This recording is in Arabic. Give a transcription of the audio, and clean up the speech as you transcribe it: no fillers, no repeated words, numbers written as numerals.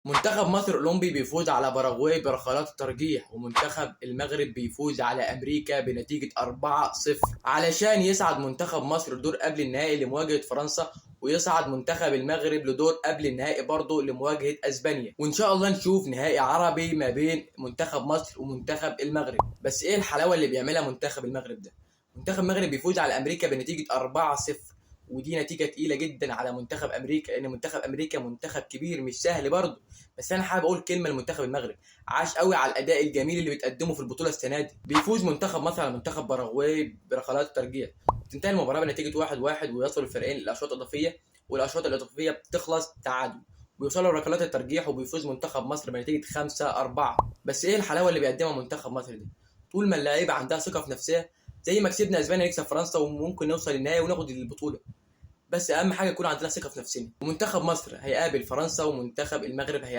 منتخب مصر الأولمبي بيفوز على باراغواي بركلات الترجيح، ومنتخب المغرب بيفوز على أمريكا بنتيجة 4-0 علشان يصعد منتخب مصر لدور قبل النهائي لمواجهة فرنسا، ويصعد منتخب المغرب لدور قبل النهائي برضه لمواجهة أسبانيا. وإن شاء الله نشوف نهائي عربي ما بين منتخب مصر ومنتخب المغرب. بس إيه الحلاوة اللي بيعملها منتخب المغرب ده؟ منتخب المغرب بيفوز على أمريكا بنتيجة 4-0، ودي نتيجة تقيلة جدا على منتخب أمريكا، لأن منتخب أمريكا منتخب كبير مش سهل برضه. بس أنا حابب أقول كلمة لمنتخب المغرب، عاش قوي على الأداء الجميل اللي بتقدمه في البطولة السنة دي. بيفوز منتخب مصر على منتخب باراغواي بركلات الترجيح، تنتهي المباراة بنتيجة 1-1، ويصل الفريقين للأشواط الإضافية، والأشواط الإضافية بتخلص تعادل، ويوصلوا لركلات الترجيح، وبيفوز منتخب مصر بنتيجة 5-4. بس إيه الحلاوة اللي بيقدمها منتخب مصر دي؟ طول ما اللعيبة عندها ثقة في نفسها، زي ما كسبنا اسبانيا نكسب فرنسا وممكن نوصل للنهائي وناخد البطولة. بس اهم حاجه يكون عندنا ثقه في نفسنا. ومنتخب مصر هيقابل فرنسا، ومنتخب المغرب